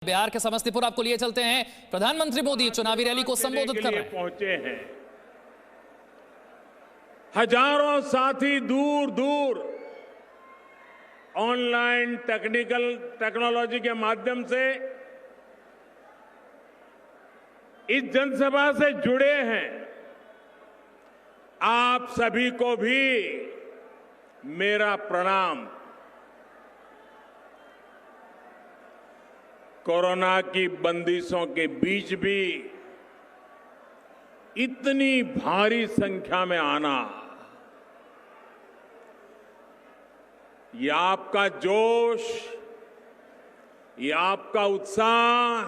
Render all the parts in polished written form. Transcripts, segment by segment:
बिहार के समस्तीपुर आपको लिए चलते हैं। प्रधानमंत्री मोदी चुनावी रैली को संबोधित कर रहे हैं। पहुंचे हैं हजारों साथी दूर दूर ऑनलाइन टेक्नोलॉजी के माध्यम से इस जनसभा से जुड़े हैं। आप सभी को भी मेरा प्रणाम। कोरोना की बंदिशों के बीच भी इतनी भारी संख्या में आना, ये आपका जोश, ये आपका उत्साह,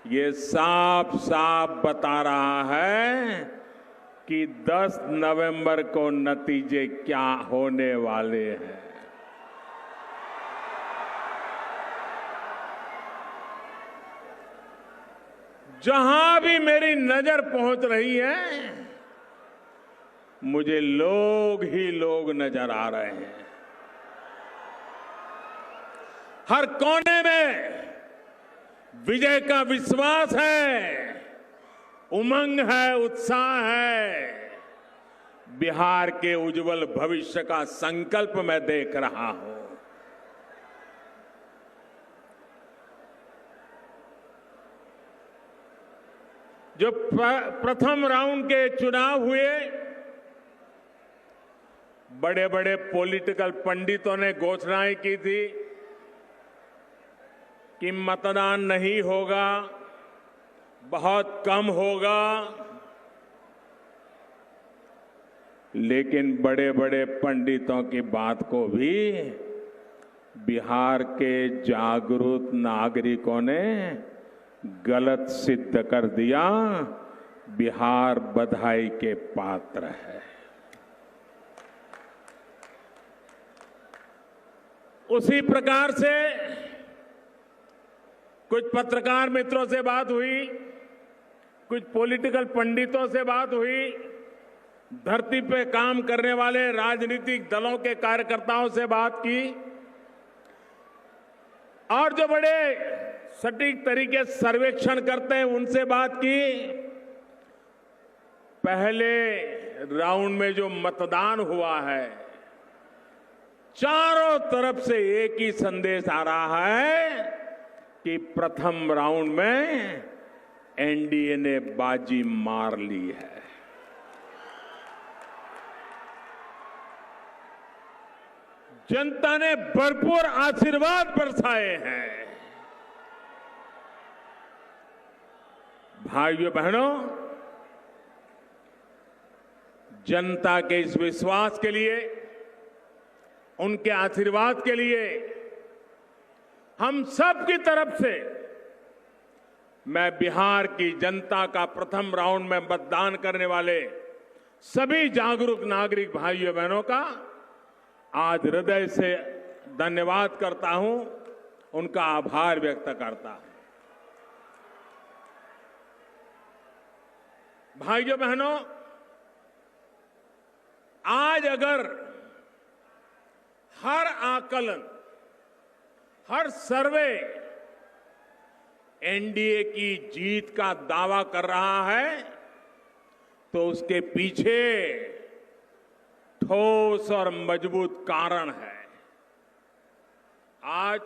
ये साफ साफ बता रहा है कि 10 नवंबर को नतीजे क्या होने वाले हैं। जहां भी मेरी नजर पहुंच रही है, मुझे लोग ही लोग नजर आ रहे हैं। हर कोने में विजय का विश्वास है, उमंग है, उत्साह है। बिहार के उज्जवल भविष्य का संकल्प मैं देख रहा हूं। जो प्रथम राउंड के चुनाव हुए, बड़े बड़े पॉलिटिकल पंडितों ने घोषणाएं की थी कि मतदान नहीं होगा, बहुत कम होगा। लेकिन बड़े बड़े पंडितों की बात को भी बिहार के जागरूक नागरिकों ने गलत सिद्ध कर दिया। बिहार बधाई के पात्र है। उसी प्रकार से कुछ पत्रकार मित्रों से बात हुई, कुछ पॉलिटिकल पंडितों से बात हुई, धरती पे काम करने वाले राजनीतिक दलों के कार्यकर्ताओं से बात की, और जो बड़े सटीक तरीके से सर्वेक्षण करते हैं उनसे बात की। पहले राउंड में जो मतदान हुआ है, चारों तरफ से एक ही संदेश आ रहा है कि प्रथम राउंड में एनडीए ने बाजी मार ली है। जनता ने भरपूर आशीर्वाद बरसाए हैं। भाइयों बहनों, जनता के इस विश्वास के लिए, उनके आशीर्वाद के लिए हम सब की तरफ से मैं बिहार की जनता का प्रथम राउंड में मतदान करने वाले सभी जागरूक नागरिक भाइयों बहनों का आज हृदय से धन्यवाद करता हूं, उनका आभार व्यक्त करता हूं। भाइयों बहनों, आज अगर हर आकलन, हर सर्वे एनडीए की जीत का दावा कर रहा है, तो उसके पीछे ठोस और मजबूत कारण है। आज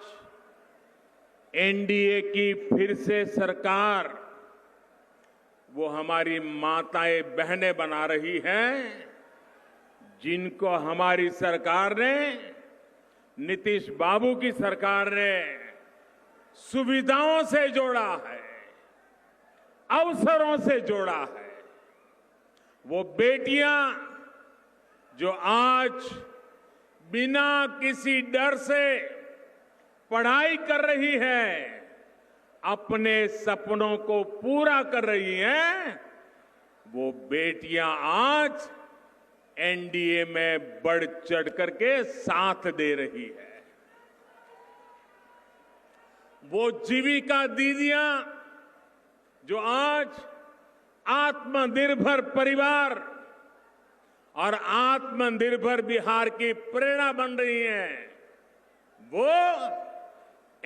एनडीए की फिर से सरकार वो हमारी माताएं बहनें बना रही हैं, जिनको हमारी सरकार ने, नीतीश बाबू की सरकार ने सुविधाओं से जोड़ा है, अवसरों से जोड़ा है। वो बेटियां जो आज बिना किसी डर से पढ़ाई कर रही हैं, अपने सपनों को पूरा कर रही हैं, वो बेटियां आज एनडीए में बढ़ चढ़ करके साथ दे रही है। वो जीविका दीदियां जो आज आत्मनिर्भर परिवार और आत्मनिर्भर बिहार की प्रेरणा बन रही हैं, वो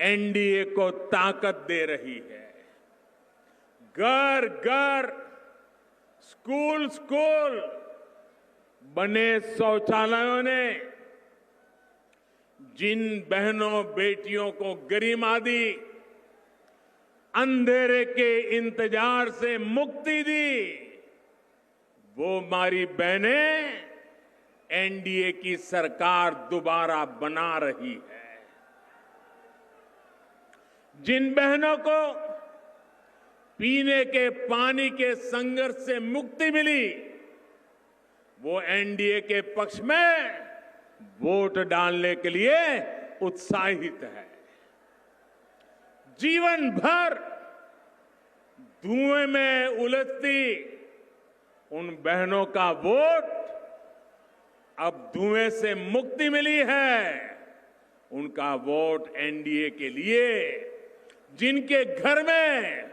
एनडीए को ताकत दे रही है। घर घर, स्कूल स्कूल बने शौचालयों ने जिन बहनों बेटियों को गरिमा दी, अंधेरे के इंतजार से मुक्ति दी, वो हमारी बहनें एनडीए की सरकार दोबारा बना रही है। जिन बहनों को पीने के पानी के संघर्ष से मुक्ति मिली, वो एनडीए के पक्ष में वोट डालने के लिए उत्साहित है। जीवन भर धुएं में उलझती उन बहनों का वोट अब धुएं से मुक्ति मिली है। उनका वोट एनडीए के लिए, जिनके घर में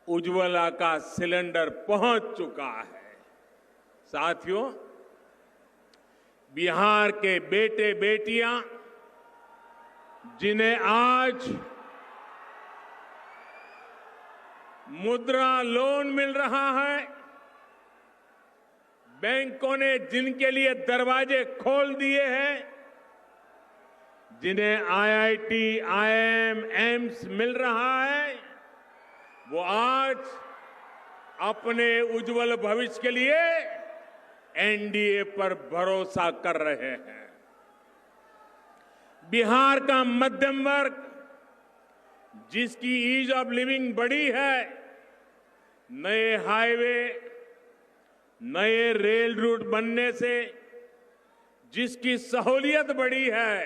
उज्ज्वला का सिलेंडर पहुंच चुका है। साथियों, बिहार के बेटे बेटियां जिन्हें आज मुद्रा लोन मिल रहा है, बैंकों ने जिनके लिए दरवाजे खोल दिए हैं, जिन्हें आईआईटी, आईआईएम, एम्स मिल रहा है, वो आज अपने उज्जवल भविष्य के लिए एनडीए पर भरोसा कर रहे हैं। बिहार का मध्यम वर्ग, जिसकी ईज ऑफ लिविंग बढ़ी है, नए हाईवे, नए रेल रूट बनने से जिसकी सहूलियत बढ़ी है,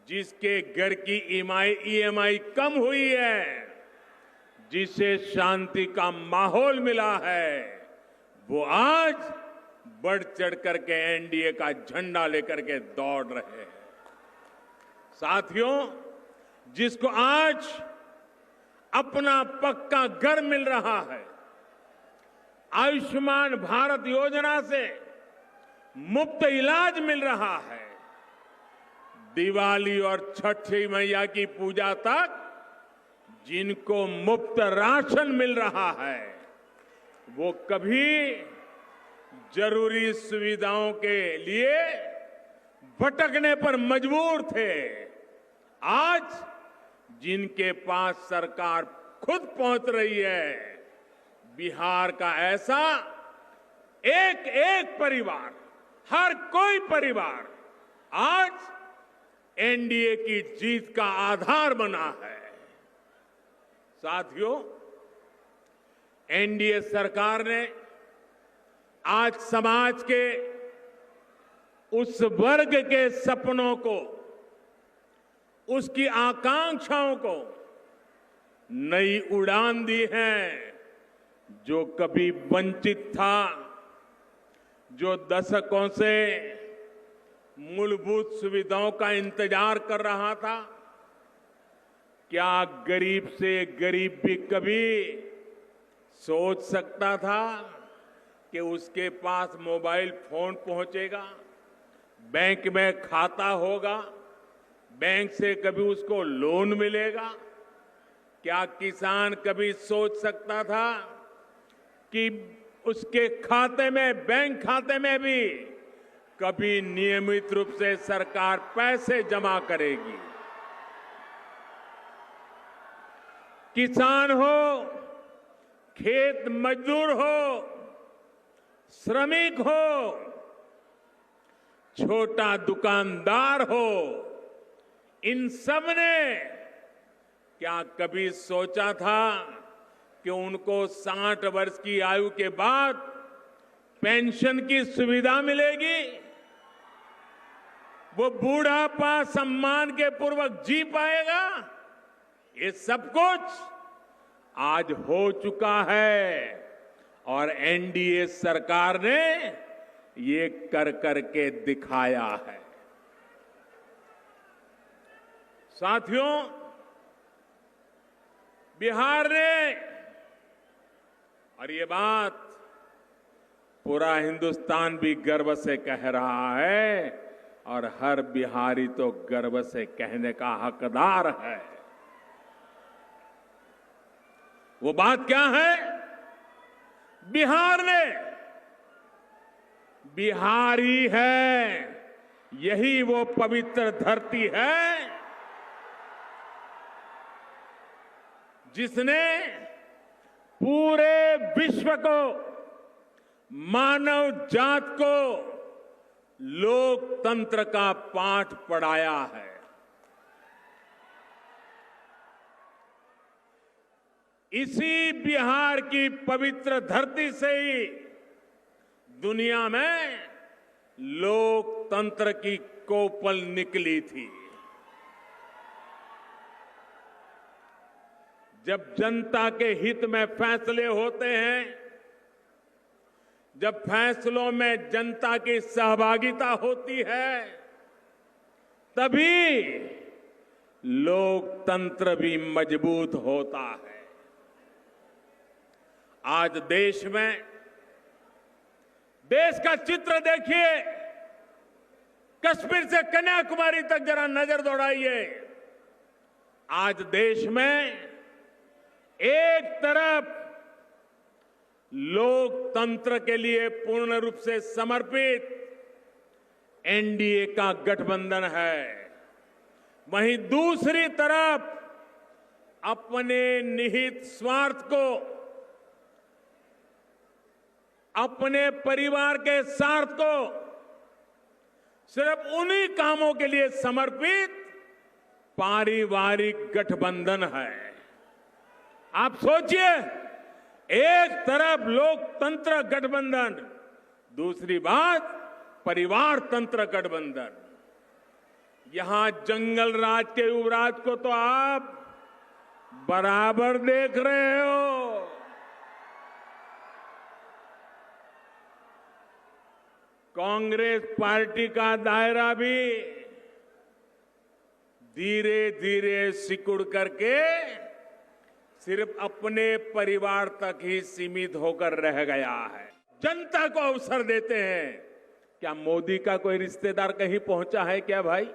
जिसके घर की ईएमआई कम हुई है, जिसे शांति का माहौल मिला है, वो आज बढ़ चढ़ करके एनडीए का झंडा लेकर के दौड़ रहे हैं। साथियों, जिसको आज अपना पक्का घर मिल रहा है, आयुष्मान भारत योजना से मुफ्त इलाज मिल रहा है, दिवाली और छठी मैया की पूजा तक जिनको मुफ्त राशन मिल रहा है, वो कभी जरूरी सुविधाओं के लिए भटकने पर मजबूर थे। आज जिनके पास सरकार खुद पहुंच रही है, बिहार का ऐसा एक एक परिवार, हर कोई परिवार आज एनडीए की जीत का आधार बना है। साथियों, एनडीए सरकार ने आज समाज के उस वर्ग के सपनों को, उसकी आकांक्षाओं को नई उड़ान दी है। जो कभी वंचित था, जो दशकों से मूलभूत सुविधाओं का इंतजार कर रहा था, क्या गरीब से गरीब भी कभी सोच सकता था कि उसके पास मोबाइल फोन पहुंचेगा, बैंक में खाता होगा, बैंक से कभी उसको लोन मिलेगा? क्या किसान कभी सोच सकता था कि उसके खाते में, बैंक खाते में भी कभी नियमित रूप से सरकार पैसे जमा करेगी? किसान हो, खेत मजदूर हो, श्रमिक हो, छोटा दुकानदार हो, इन सब ने क्या कभी सोचा था कि उनको 60 वर्ष की आयु के बाद पेंशन की सुविधा मिलेगी? वो बुढ़ापा सम्मान के पूर्वक जी पाएगा? ये सब कुछ आज हो चुका है और एनडीए सरकार ने ये कर करके दिखाया है। साथियों, बिहार ने, और ये बात पूरा हिंदुस्तान भी गर्व से कह रहा है, और हर बिहारी तो गर्व से कहने का हकदार है। वो बात क्या है? बिहार ने, बिहारी है, यही वो पवित्र धरती है जिसने पूरे विश्व को, मानव जात को लोकतंत्र का पाठ पढ़ाया है। इसी बिहार की पवित्र धरती से ही दुनिया में लोकतंत्र की कोपल निकली थी। जब जनता के हित में फैसले होते हैं, जब फैसलों में जनता की सहभागिता होती है, तभी लोकतंत्र भी मजबूत होता है। आज देश में, देश का चित्र देखिए, कश्मीर से कन्याकुमारी तक जरा नजर दौड़ाइए। आज देश में एक तरफ लोकतंत्र के लिए पूर्ण रूप से समर्पित एनडीए का गठबंधन है, वहीं दूसरी तरफ अपने निहित स्वार्थ को, अपने परिवार के स्वार्थ को सिर्फ उन्हीं कामों के लिए समर्पित पारिवारिक गठबंधन है। आप सोचिए, एक तरफ लोकतंत्र गठबंधन, दूसरी बात परिवार तंत्र गठबंधन। यहां जंगल राज के युवराज को तो आप बराबर देख रहे हो। कांग्रेस पार्टी का दायरा भी धीरे धीरे सिकुड़ करके सिर्फ अपने परिवार तक ही सीमित होकर रह गया है। जनता को अवसर देते हैं। क्या मोदी का कोई रिश्तेदार कहीं पहुंचा है क्या भाई?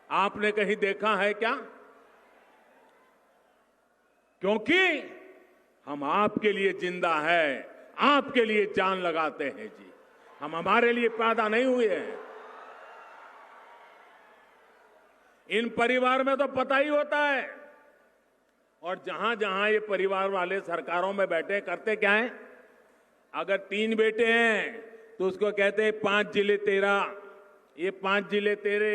आपने कहीं देखा है क्या? क्योंकि हम आपके लिए जिंदा है, आपके लिए जान लगाते हैं जी। हम हमारे लिए पैदा नहीं हुए हैं। इन परिवार में तो पता ही होता है। और जहां जहां ये परिवार वाले सरकारों में बैठे, करते क्या है? अगर 3 बेटे हैं तो उसको कहते हैं 5 जिले तेरा, ये 5 जिले तेरे,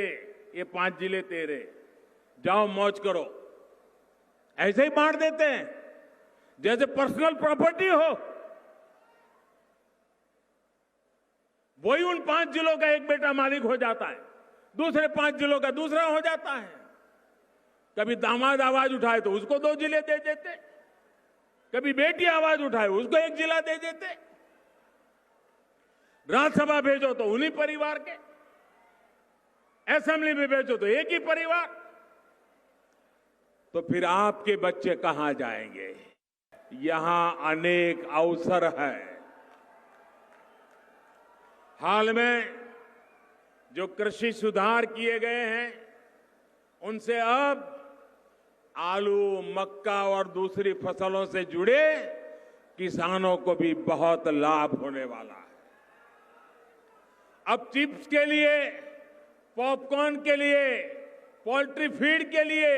ये 5 जिले तेरे, जाओ मौज करो। ऐसे ही बांट देते हैं जैसे पर्सनल प्रॉपर्टी हो। वही उन 5 जिलों का एक बेटा मालिक हो जाता है, दूसरे 5 जिलों का दूसरा हो जाता है। कभी दामाद आवाज उठाए तो उसको 2 जिले दे देते, कभी बेटी आवाज उठाए उसको 1 जिला दे देते। राज्यसभा भेजो तो उन्हीं परिवार के, असेंबली में भेजो तो एक ही परिवार। तो फिर आपके बच्चे कहां जाएंगे? यहां अनेक अवसर है। हाल में जो कृषि सुधार किए गए हैं, उनसे अब आलू, मक्का और दूसरी फसलों से जुड़े किसानों को भी बहुत लाभ होने वाला है। अब चिप्स के लिए, पॉपकॉर्न के लिए, पोल्ट्री फीड के लिए,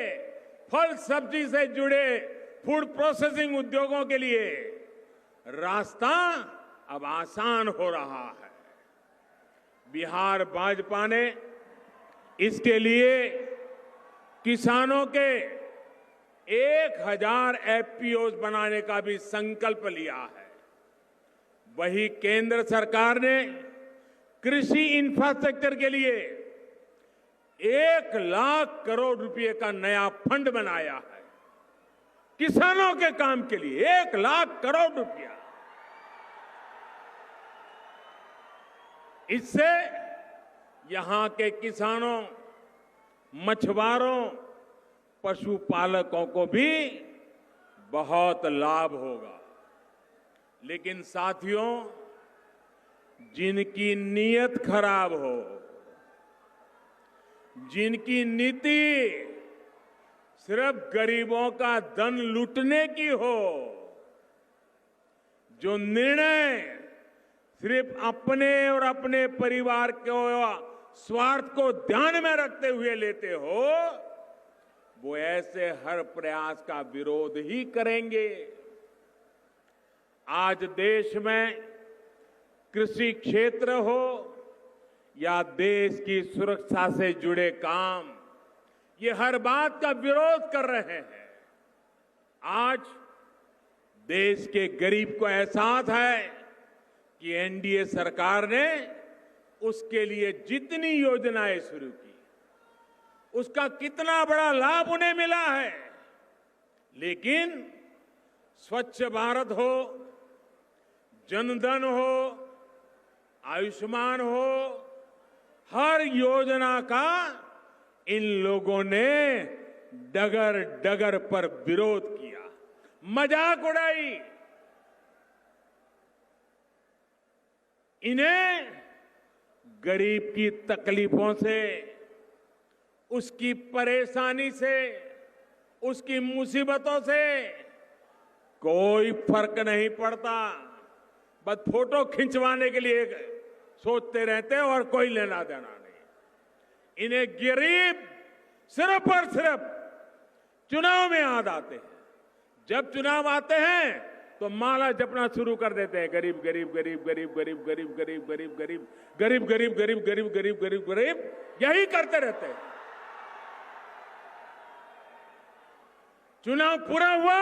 फल सब्जी से जुड़े फूड प्रोसेसिंग उद्योगों के लिए रास्ता अब आसान हो रहा है। बिहार भाजपा ने इसके लिए किसानों के 1000 एफपीओ बनाने का भी संकल्प लिया है। वही केंद्र सरकार ने कृषि इंफ्रास्ट्रक्चर के लिए 1 लाख करोड़ रुपए का नया फंड बनाया है। किसानों के काम के लिए 1 लाख करोड़ रुपया। इससे यहां के किसानों, मछुआरों, पशुपालकों को भी बहुत लाभ होगा। लेकिन साथियों, जिनकी नीयत खराब हो, जिनकी नीति सिर्फ गरीबों का धन लूटने की हो, जो निर्णय सिर्फ अपने और अपने परिवार को स्वार्थ को ध्यान में रखते हुए लेते हो, वो ऐसे हर प्रयास का विरोध ही करेंगे। आज देश में कृषि क्षेत्र हो या देश की सुरक्षा से जुड़े काम, ये हर बात का विरोध कर रहे हैं। आज देश के गरीब को एहसास है कि एनडीए सरकार ने उसके लिए जितनी योजनाएं शुरू की, उसका कितना बड़ा लाभ उन्हें मिला है। लेकिन स्वच्छ भारत हो, जनधन हो, आयुष्मान हो, हर योजना का इन लोगों ने डगर डगर पर विरोध किया, मजाक उड़ाई। इन्हें गरीब की तकलीफों से, उसकी परेशानी से, उसकी मुसीबतों से कोई फर्क नहीं पड़ता। बस फोटो खिंचवाने के लिए सोचते रहते हैं और कोई लेना देना नहीं। इन्हें गरीब सिर्फ और सिर्फ चुनाव में याद आते हैं। जब चुनाव आते हैं तो माला जपना शुरू कर देते हैं, गरीब गरीब गरीब गरीब गरीब गरीब गरीब गरीब गरीब गरीब गरीब गरीब गरीब गरीब गरीब गरीब, यही करते रहते हैं। चुनाव पूरा हुआ,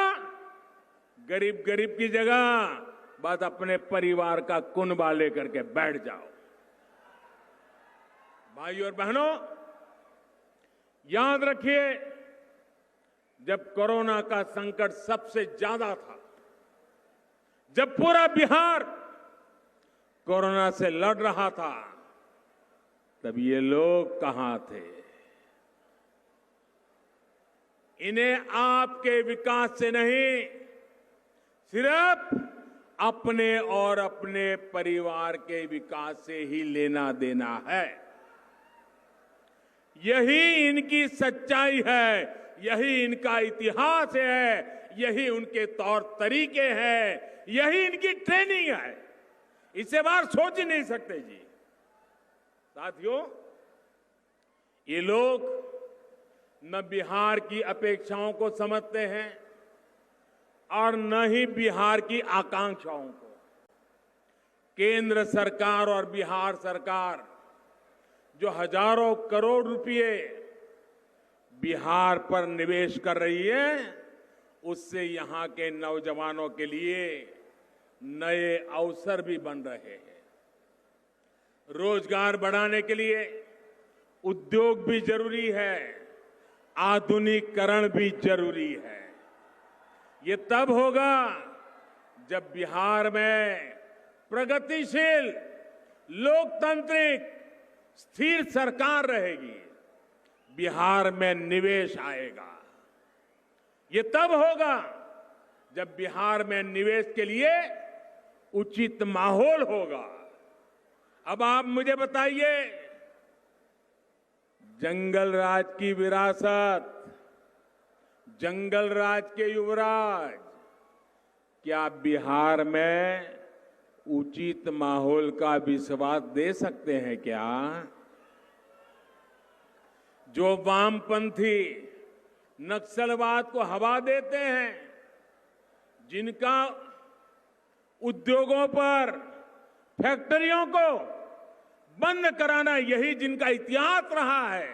गरीब गरीब की जगह बस अपने परिवार का कुनबा लेकर के बैठ जाओ। भाइयों और बहनों, याद रखिए, जब कोरोना का संकट सबसे ज्यादा था, जब पूरा बिहार कोरोना से लड़ रहा था, तब ये लोग कहां थे? इन्हें आपके विकास से नहीं, सिर्फ अपने और अपने परिवार के विकास से ही लेना देना है। यही इनकी सच्चाई है, यही इनका इतिहास है, यही उनके तौर तरीके हैं, यही इनकी ट्रेनिंग है। इससे बाहर सोच ही नहीं सकते जी। साथियों, ये लोग न बिहार की अपेक्षाओं को समझते हैं और न ही बिहार की आकांक्षाओं को। केंद्र सरकार और बिहार सरकार जो हजारों करोड़ रुपए बिहार पर निवेश कर रही है, उससे यहां के नौजवानों के लिए नए अवसर भी बन रहे हैं। रोजगार बढ़ाने के लिए उद्योग भी जरूरी है, आधुनिकीकरण भी जरूरी है। ये तब होगा जब बिहार में प्रगतिशील, लोकतांत्रिक, स्थिर सरकार रहेगी, बिहार में निवेश आएगा। ये तब होगा जब बिहार में निवेश के लिए उचित माहौल होगा। अब आप मुझे बताइए, जंगल राज की विरासत, जंगल राज के युवराज, क्या बिहार में उचित माहौल का विश्वास दे सकते हैं क्या? जो वामपंथी नक्सलवाद को हवा देते हैं, जिनका उद्योगों पर, फैक्ट्रियों को बंद कराना यही जिनका इतिहास रहा है,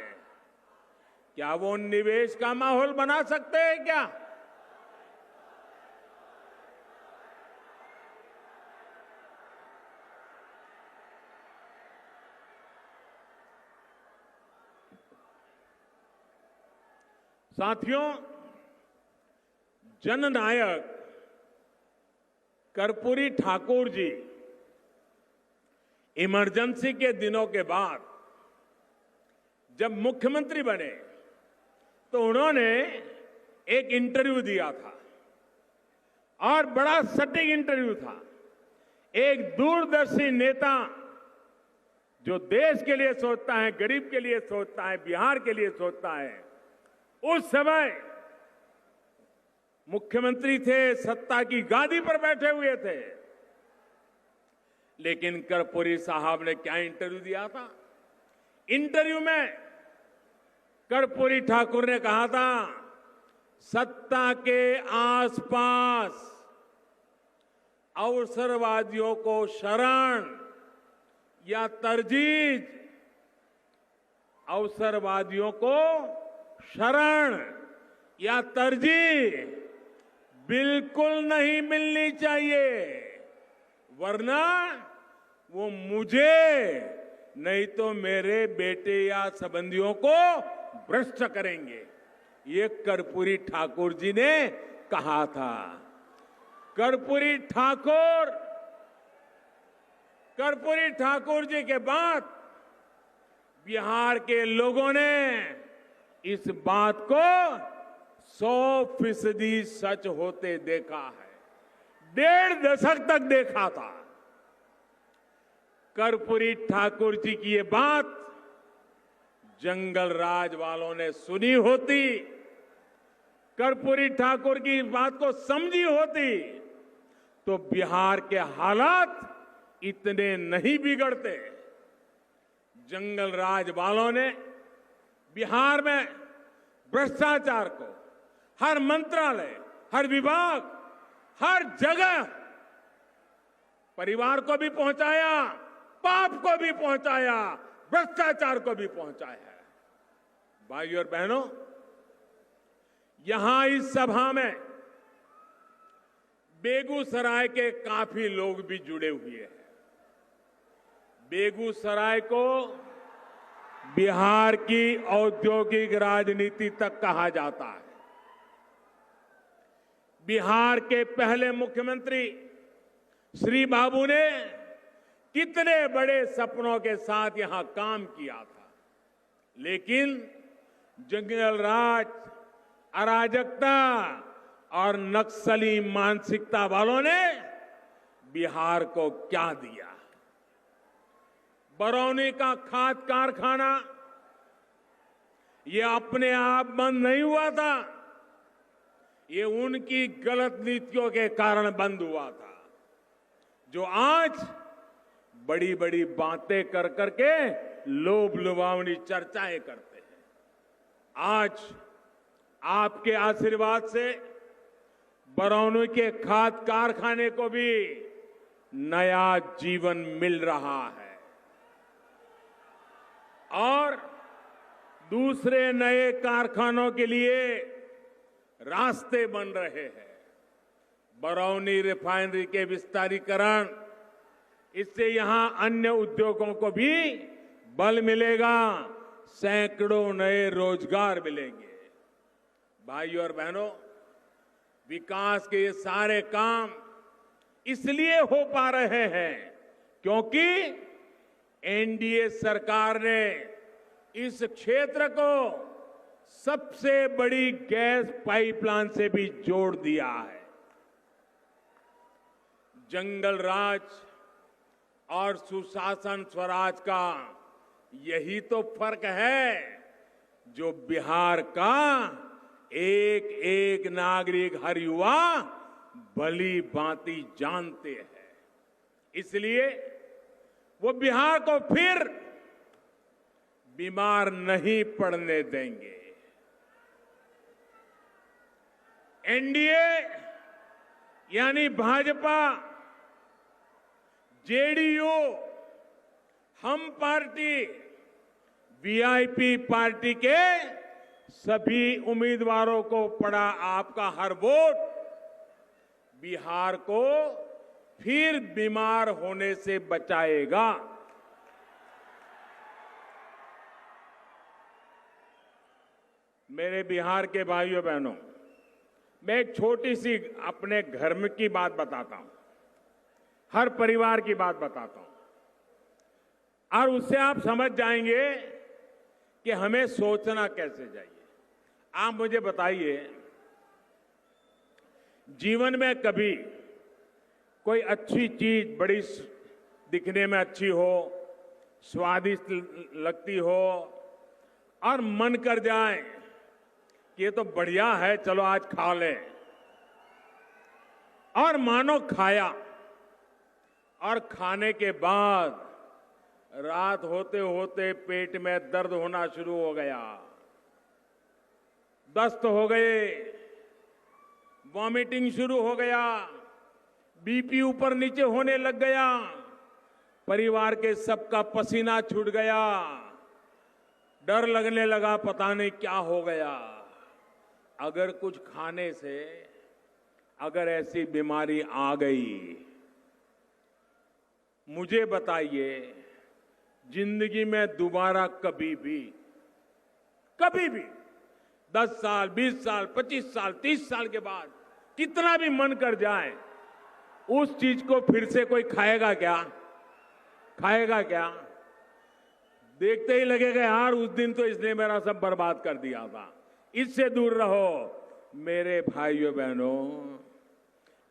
क्या वो निवेश का माहौल बना सकते हैं क्या? साथियों, जननायक कर्पूरी ठाकुर जी इमरजेंसी के दिनों के बाद जब मुख्यमंत्री बने तो उन्होंने एक इंटरव्यू दिया था और बड़ा सटीक इंटरव्यू था। एक दूरदर्शी नेता जो देश के लिए सोचता है, गरीब के लिए सोचता है, बिहार के लिए सोचता है, उस समय मुख्यमंत्री थे, सत्ता की गादी पर बैठे हुए थे। लेकिन कर्पूरी साहब ने क्या इंटरव्यू दिया था? इंटरव्यू में कर्पूरी ठाकुर ने कहा था, सत्ता के आसपास अवसरवादियों को शरण या तरजीह, अवसरवादियों को शरण या तरजीह बिल्कुल नहीं मिलनी चाहिए, वरना वो मुझे नहीं तो मेरे बेटे या संबंधियों को भ्रष्ट करेंगे। ये कर्पूरी ठाकुर जी ने कहा था। कर्पूरी ठाकुर जी के बाद बिहार के लोगों ने इस बात को 100% सच होते देखा है। 1.5 दशक तक देखा था। कर्पूरी ठाकुर जी की ये बात जंगल राज वालों ने सुनी होती, कर्पूरी ठाकुर की बात को समझी होती, तो बिहार के हालात इतने नहीं बिगड़ते। जंगल राज वालों ने बिहार में भ्रष्टाचार को हर मंत्रालय, हर विभाग, हर जगह परिवार को भी पहुंचाया, पाप को भी पहुंचाया, भ्रष्टाचार को भी पहुंचाया है। भाइयों और बहनों, यहां इस सभा में बेगूसराय के काफी लोग भी जुड़े हुए हैं। बेगूसराय को बिहार की औद्योगिक राजनीति तक कहा जाता है। बिहार के पहले मुख्यमंत्री श्री बाबू ने कितने बड़े सपनों के साथ यहां काम किया था, लेकिन जंगल राज, अराजकता और नक्सली मानसिकता वालों ने बिहार को क्या दिया? बरौनी का खाद कारखाना ये अपने आप बंद नहीं हुआ था, ये उनकी गलत नीतियों के कारण बंद हुआ था, जो आज बड़ी बड़ी बातें कर करके लोभ लुभावनी चर्चाएं करते हैं। आज आपके आशीर्वाद से बरौनी के खाद कारखाने को भी नया जीवन मिल रहा है और दूसरे नए कारखानों के लिए रास्ते बन रहे हैं। बरौनी रिफाइनरी के विस्तारीकरण, इससे यहां अन्य उद्योगों को भी बल मिलेगा, सैकड़ों नए रोजगार मिलेंगे। भाइयों और बहनों, विकास के ये सारे काम इसलिए हो पा रहे हैं क्योंकि एनडीए सरकार ने इस क्षेत्र को सबसे बड़ी गैस पाइपलाइन से भी जोड़ दिया है। जंगल राज और सुशासन स्वराज का यही तो फर्क है जो बिहार का एक एक नागरिक, हर युवा भली भांति जानते हैं। इसलिए वो बिहार को फिर बीमार नहीं पड़ने देंगे। एनडीए यानी भाजपा, जेडीयू, हम पार्टी, वीआईपी पार्टी के सभी उम्मीदवारों को पड़ा आपका हर वोट बिहार को फिर बीमार होने से बचाएगा। मेरे बिहार के भाइयों बहनों, मैं एक छोटी सी अपने घर में की बात बताता हूं, हर परिवार की बात बताता हूं और उससे आप समझ जाएंगे कि हमें सोचना कैसे चाहिए। आप मुझे बताइए, जीवन में कभी कोई अच्छी चीज, बड़ी दिखने में अच्छी हो, स्वादिष्ट लगती हो और मन कर जाए कि ये तो बढ़िया है, चलो आज खा लें, और मानो खाया और खाने के बाद रात होते होते पेट में दर्द होना शुरू हो गया, दस्त हो गए, वॉमिटिंग शुरू हो गया, बीपी ऊपर नीचे होने लग गया, परिवार के सबका पसीना छूट गया, डर लगने लगा पता नहीं क्या हो गया। अगर कुछ खाने से अगर ऐसी बीमारी आ गई, मुझे बताइए जिंदगी में दोबारा कभी भी 10 साल, 20 साल, 25 साल, 30 साल के बाद कितना भी मन कर जाए, उस चीज को फिर से कोई खाएगा क्या? खाएगा क्या? देखते ही लगेगा यार उस दिन तो इसने मेरा सब बर्बाद कर दिया था, इससे दूर रहो। मेरे भाइयों बहनों,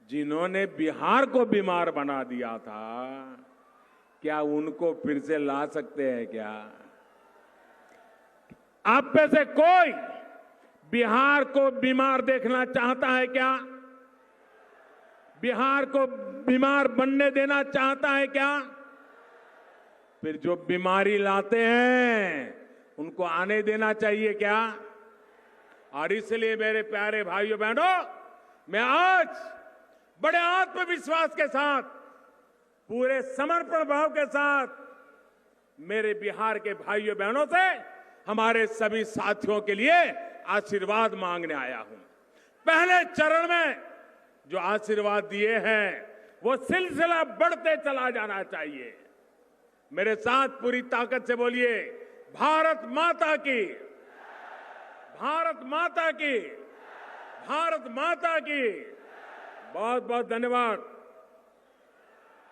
जिन्होंने बिहार को बीमार बना दिया था, क्या उनको फिर से ला सकते हैं क्या? आप में से कोई बिहार को बीमार देखना चाहता है क्या? बिहार को बीमार बनने देना चाहता है क्या? फिर जो बीमारी लाते हैं उनको आने देना चाहिए क्या? और इसलिए मेरे प्यारे भाइयों बहनों, मैं आज बड़े आत्मविश्वास के साथ, पूरे समर्पण भाव के साथ मेरे बिहार के भाइयों बहनों से, हमारे सभी साथियों के लिए आशीर्वाद मांगने आया हूं। पहले चरण में जो आशीर्वाद दिए हैं वो सिलसिला बढ़ते चला जाना चाहिए। मेरे साथ पूरी ताकत से बोलिए, भारत माता की, भारत माता की, भारत माता की। बहुत बहुत धन्यवाद।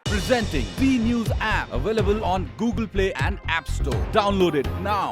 Presenting V News app, available on Google Play and App Store. Download it now.